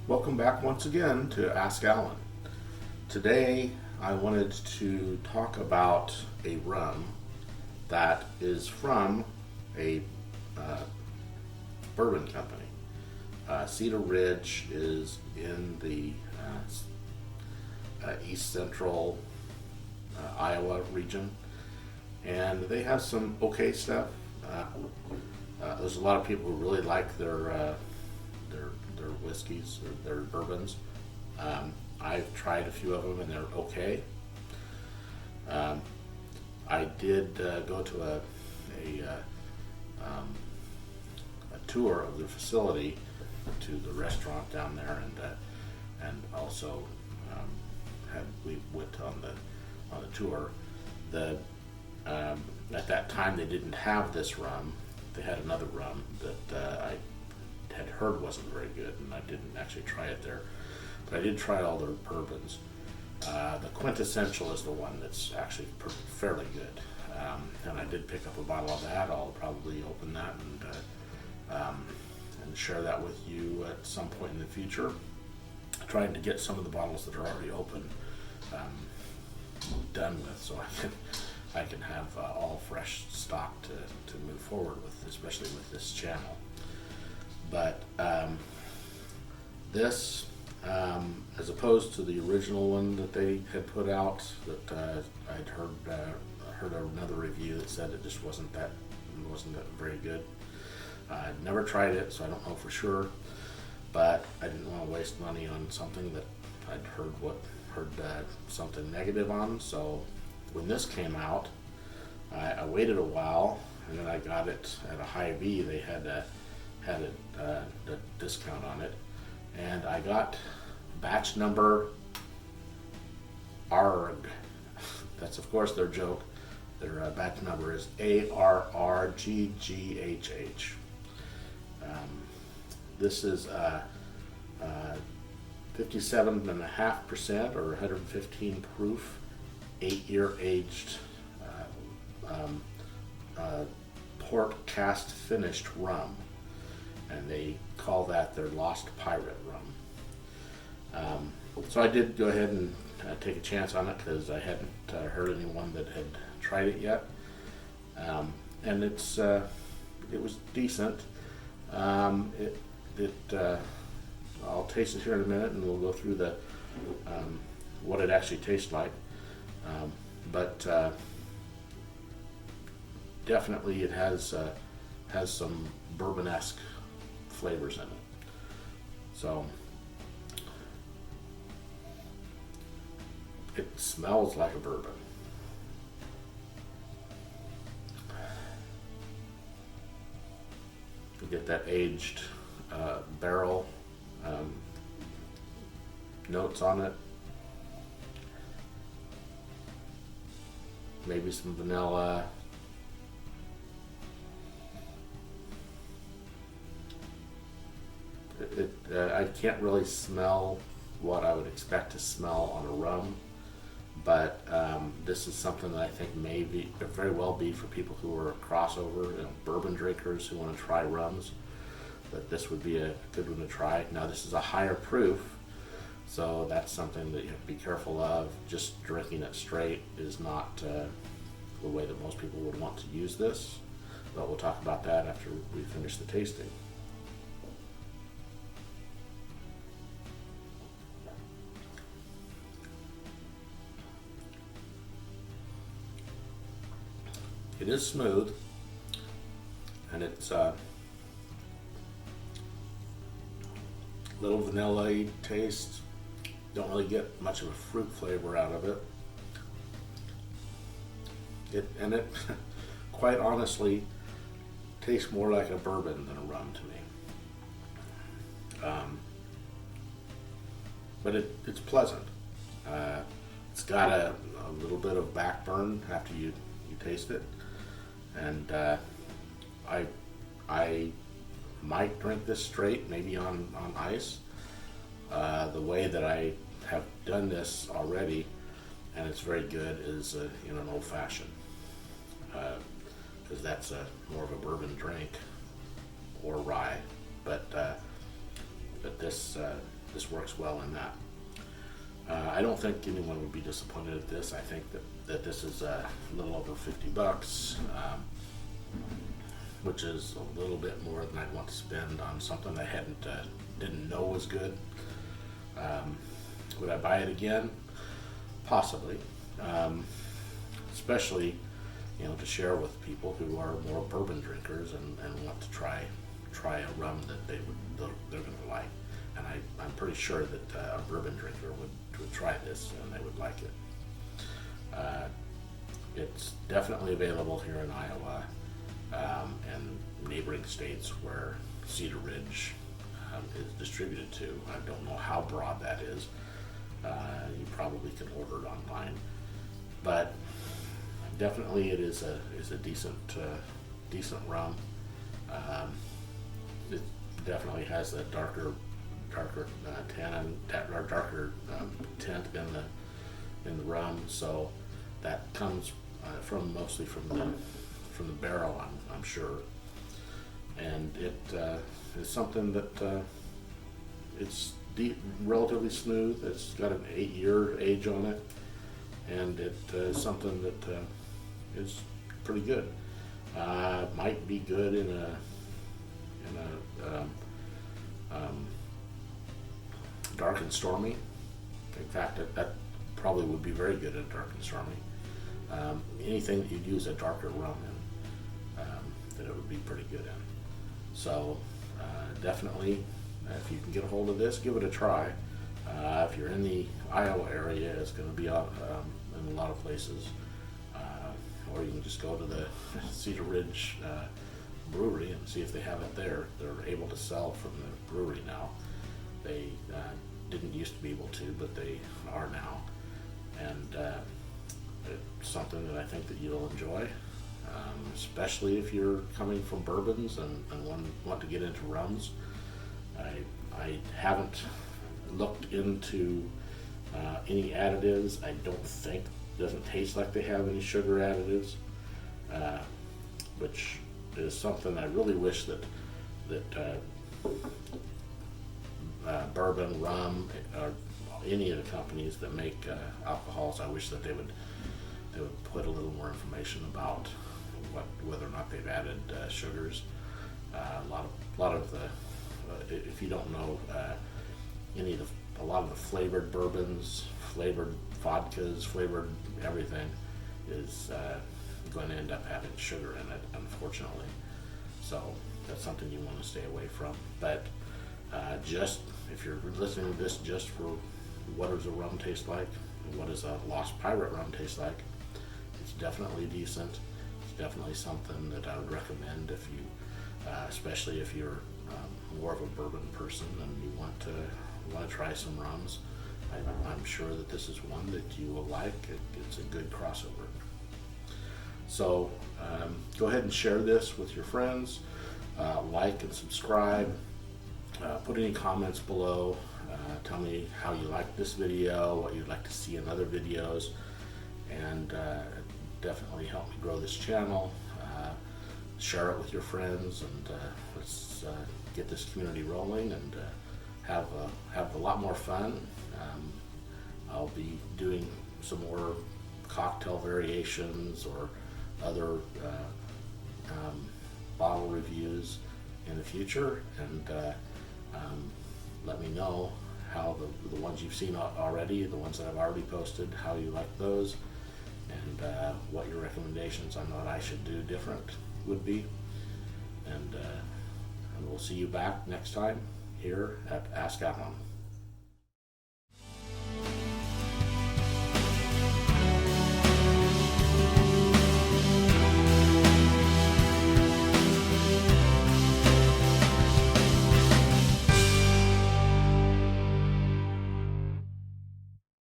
Welcome back once again to Ask Alan. Today I wanted to talk about a rum that is from a bourbon company. Cedar Ridge is in the east central Iowa region, and they have some okay stuff. There's a lot of people who really like their whiskeys, or their bourbons. I've tried a few of them and they're okay. I did go to a tour of the facility, to the restaurant down there, and also we went on the tour. At that time they didn't have this rum. They had another rum that I had heard wasn't very good, and I didn't actually try it there, but I did try all their bourbons. The quintessential is the one that's actually fairly good, and I did pick up a bottle of that. I'll probably open that and share that with you at some point in the future. Trying to get some of the bottles that are already open done with, so I can have all fresh stock to move forward with, especially with this channel. But this, as opposed to the original one that they had put out, that I'd heard another review that said it just wasn't that very good. I'd never tried it, so I don't know for sure. But I didn't want to waste money on something that I'd heard something negative on. So when this came out, I waited a while, and then I got it at a Hy-Vee. They had a discount on it, and I got batch number ARG. That's of course their joke. Their batch number is ARRGGHH. This is 57.5% or 115 proof, 8-year aged port cast finished rum, and they call that their Lost Pirate rum. So I did go ahead and take a chance on it, because I hadn't heard anyone that had tried it yet, and it was decent. I'll taste it here in a minute, and we'll go through the what it actually tastes like. But definitely it has some bourbon-esque flavors in it. So it smells like a bourbon. You get that aged barrel notes on it. Maybe some vanilla. I can't really smell what I would expect to smell on a rum, but this is something that I think very well be for people who are crossover, bourbon drinkers who want to try rums. That this would be a good one to try. Now, this is a higher proof, so that's something that you have to be careful of. Just drinking it straight is not the way that most people would want to use this, but we'll talk about that after we finish the tasting. It is smooth, and it's little vanilla-y taste. Don't really get much of a fruit flavor out of it. It quite honestly tastes more like a bourbon than a rum to me. But it's pleasant. It's got a little bit of backburn after you taste it, and I might drink this straight, maybe on ice. The way that I have done this already, and it's very good, is in an old-fashioned, because that's more of a bourbon drink, or rye. But this this works well in that. I don't think anyone would be disappointed at this. I think that this is a little over $50, which is a little bit more than I'd want to spend on something I didn't know was good. Would I buy it again? Possibly, especially to share with people who are more bourbon drinkers and want to try a rum that they're going to like. And I'm pretty sure that a bourbon drinker would try this and they would like it. It's definitely available here in Iowa and neighboring states where Cedar Ridge is distributed to. I don't know how broad that is. You probably can order it online, but definitely it is a decent rum. It definitely has a darker tannin or darker tint in the rum, so that comes mostly from the barrel, I'm sure. And it is something that it's relatively smooth. It's got an 8-year age on it, and it is something that is pretty good. Might be good in a dark and stormy. In fact, that probably would be very good in dark and stormy. Anything that you'd use a darker rum in, that it would be pretty good in. So definitely, if you can get a hold of this, give it a try. If you're in the Iowa area, it's going to be out in a lot of places. Or you can just go to the Cedar Ridge brewery and see if they have it there. They're able to sell from the brewery now. They didn't used to be able to, but they are now. And it's something that I think that you'll enjoy, especially if you're coming from bourbons and want to get into rums. I haven't looked into any additives. I don't think, it doesn't taste like they have any sugar additives, which is something I really wish that bourbon, rum, or any of the companies that make alcohols, I wish that they would put a little more information about whether or not they've added sugars. A lot of the, if you don't know, a lot of the flavored bourbons, flavored vodkas, flavored everything is going to end up having sugar in it, unfortunately. So that's something you want to stay away from. But just if you're listening to this just for what does a rum taste like, what does a Lost Pirate rum taste like, it's definitely decent. It's definitely something that I would recommend if you, especially if you're more of a bourbon person and you want to try some rums. I'm sure that this is one that you will like. It's a good crossover. So go ahead and share this with your friends. Like and subscribe. Put any comments below. Tell me how you like this video, what you'd like to see in other videos, and definitely help me grow this channel. Share it with your friends, and let's get this community rolling and have a lot more fun. I'll be doing some more cocktail variations or other bottle reviews in the future, and let me know how the ones you've seen already, the ones that I've already posted, how you like those, and what your recommendations on what I should do different would be. And we'll see you back next time here at Ask At Home.